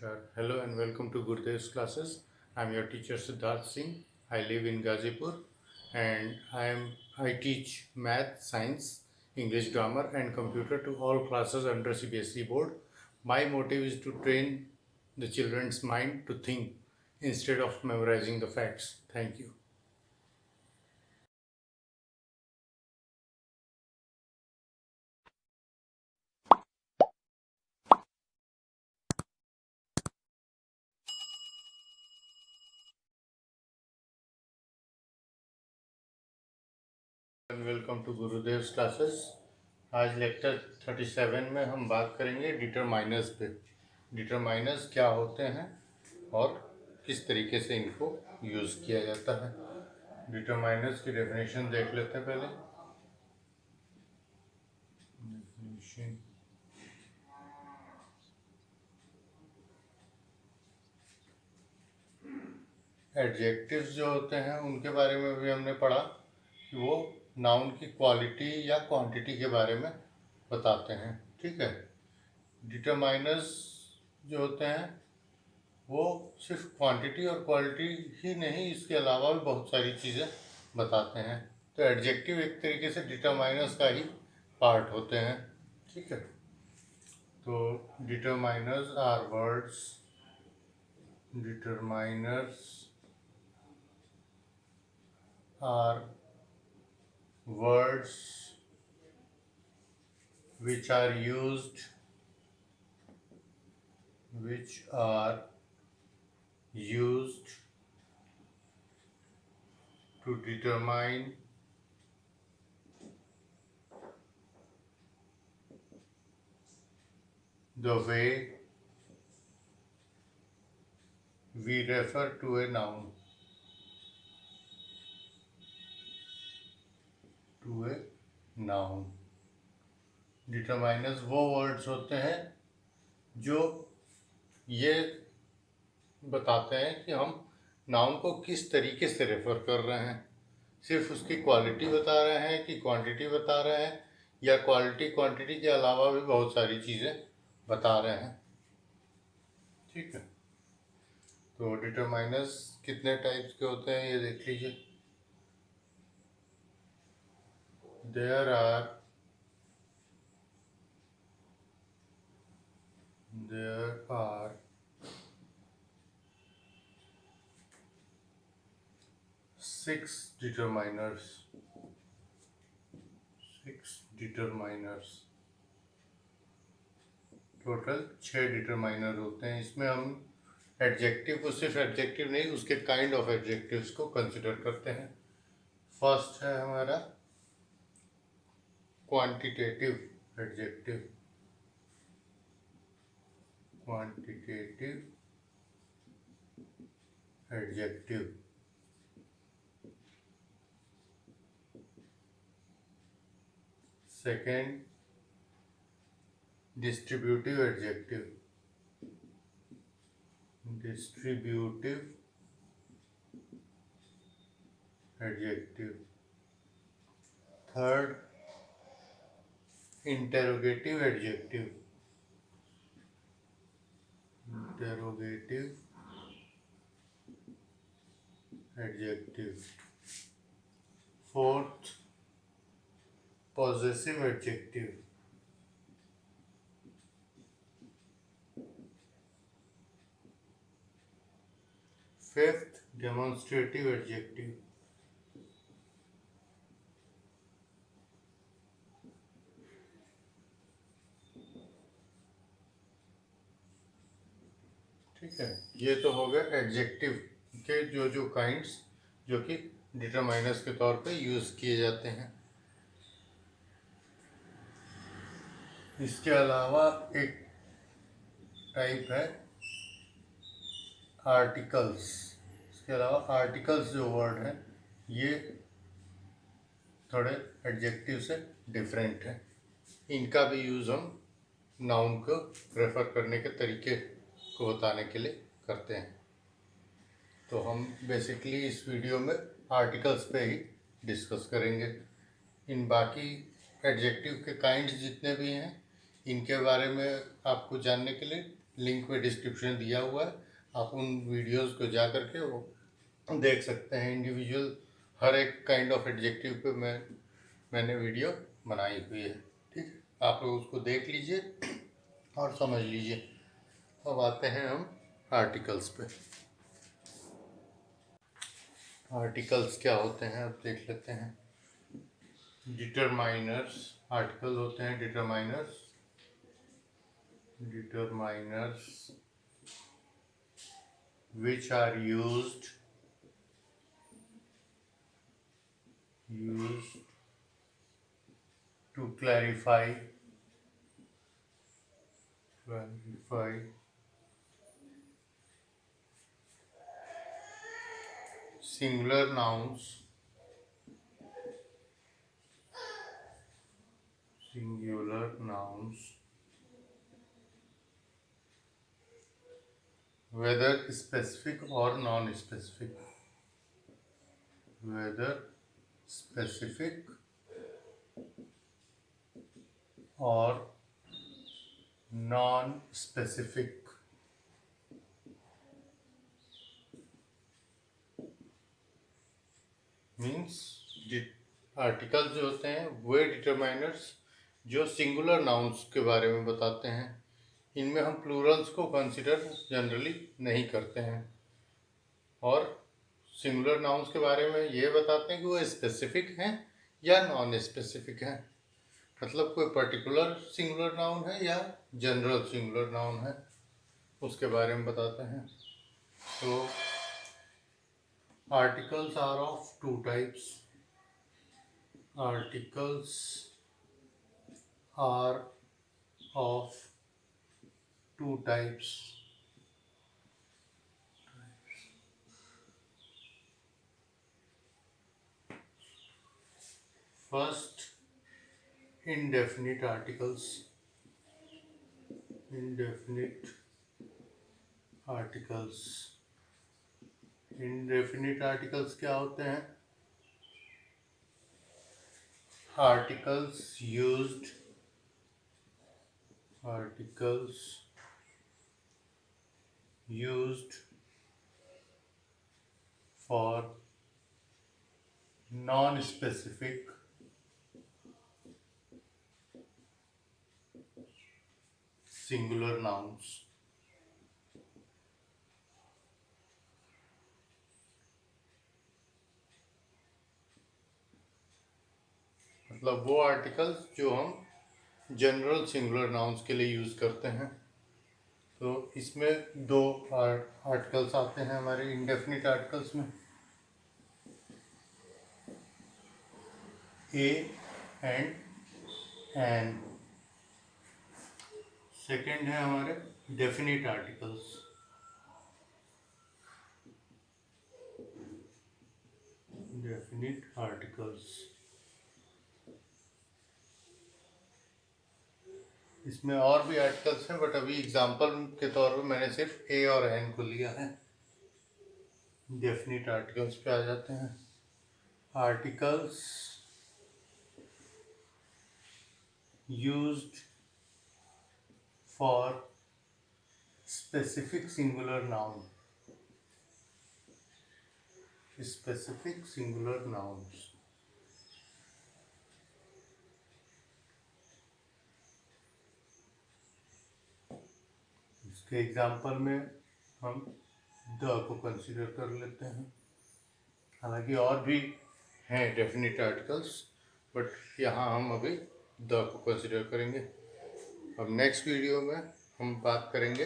Namaskar. Hello and welcome to Gurdev's classes. I'm your teacher Siddharth Singh. I live in Gazipur and I teach math, science, English grammar and computer to all classes under CBSE board. My motive is to train the children's mind to think instead of memorizing the facts. Thank you. Welcome to Gurudev's classes. आज lecture 37 में हम बात करेंगे determiners पे। Determiners क्या होते हैं और किस तरीके से इनको यूज़ किया जाता है। डिटरमाइनर्स की डेफिनेशन देख लेते हैं पहले। डेफिनेशन एडजेक्टिव्स जो होते हैं उनके बारे में भी हमने पढ़ा कि वो नाउन की क्वालिटी या क्वांटिटी के बारे में बताते हैं। ठीक है। डिटरमाइनर्स जो होते हैं वो सिर्फ क्वांटिटी और क्वालिटी ही नहीं, इसके अलावा भी बहुत सारी चीज़ें बताते हैं। तो एडजेक्टिव एक तरीके से डिटरमाइनर्स का ही पार्ट होते हैं। ठीक है। तो determiners are words determiners are words which are used to determine the way we refer to a noun. Determiners वो वर्ड्स होते हैं जो ये बताते हैं कि हम नाउन को किस तरीके से रेफर कर रहे हैं। सिर्फ उसकी क्वालिटी बता रहे हैं कि क्वांटिटी बता रहे हैं, या क्वालिटी क्वांटिटी के अलावा भी बहुत सारी चीज़ें बता रहे हैं। ठीक है। तो डिटरमाइनर्स कितने टाइप्स के होते हैं ये देख लीजिए। There are 6 determiners। Total 6 determiner होते हैं। इसमें हम एडजेक्टिव को, सिर्फ एडजेक्टिव नहीं, उसके काइंड ऑफ एडजेक्टिव्स को कंसिडर करते हैं। फर्स्ट है हमारा quantitative adjective. Second distributive adjective. Third interrogative adjective. Fourth possessive adjective. Fifth demonstrative adjective. ठीक है। ये तो हो गए एडजेक्टिव के जो काइंड्स जो कि डिटरमाइनर्स के तौर पे यूज़ किए जाते हैं। इसके अलावा एक टाइप है आर्टिकल्स। इसके अलावा आर्टिकल्स जो वर्ड हैं ये थोड़े एडजेक्टिव से डिफरेंट हैं। इनका भी यूज़ हम नाउन को रेफर करने के तरीके को बताने के लिए करते हैं। तो हम बेसिकली इस वीडियो में आर्टिकल्स पे ही डिस्कस करेंगे। इन बाकी एडजेक्टिव के काइंड्स जितने भी हैं इनके बारे में आपको जानने के लिए लिंक में डिस्क्रिप्शन दिया हुआ है, आप उन वीडियोस को जा करके वो देख सकते हैं। इंडिविजुअल हर एक काइंड ऑफ एडजेक्टिव पे मैंने वीडियो बनाई हुई है, ठीक है। आप लोग उसको देख लीजिए और समझ लीजिए। अब आते हैं हम आर्टिकल्स पे। आर्टिकल्स क्या होते हैं अब देख लेते हैं। डिटरमाइनर्स आर्टिकल होते हैं। Determiners which are used to clarify singular nouns whether specific or non-specific, whether specific or non-specific। Means article जो होते हैं वे डिटरमाइनर्स जो सिंगुलर नाउन्स के बारे में बताते हैं। इनमें हम प्लूरल्स को कंसिडर जनरली नहीं करते हैं, और सिंगुलर नाउन्स के बारे में ये बताते हैं कि वो स्पेसिफिक हैं या नॉन स्पेसिफिक हैं। मतलब कोई पर्टिकुलर सिंगुलर नाउन है या जनरल सिंगुलर नाउन है, उसके बारे में बताते हैं। तो articles are of two types. Articles are of two types. First, indefinite articles। indefinite articles indefinite articles क्या होते हैं? articles used for non-specific singular nouns। मतलब वो आर्टिकल्स जो हम जनरल सिंगुलर नाउन्स के लिए यूज़ करते हैं। तो इसमें दो आर्टिकल्स आते हैं हमारे इंडेफिनिट आर्टिकल्स में, ए एंड एन। सेकेंड है हमारे डेफिनिट आर्टिकल्स। इसमें और भी आर्टिकल्स हैं, बट अभी एग्जांपल के तौर पे मैंने सिर्फ ए और एन को लिया है। डेफिनिट आर्टिकल्स पे आ जाते हैं। Articles used for specific singular noun. Specific singular nouns. इसके एग्जाम्पल में हम द को कंसीडर कर लेते हैं। हालांकि और भी हैं डेफिनिट आर्टिकल्स, बट यहाँ हम अभी द को कंसीडर करेंगे। अब नेक्स्ट वीडियो में हम बात करेंगे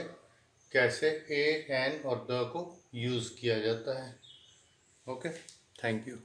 कैसे ए, एन और द को यूज़ किया जाता है। Okay, thank you.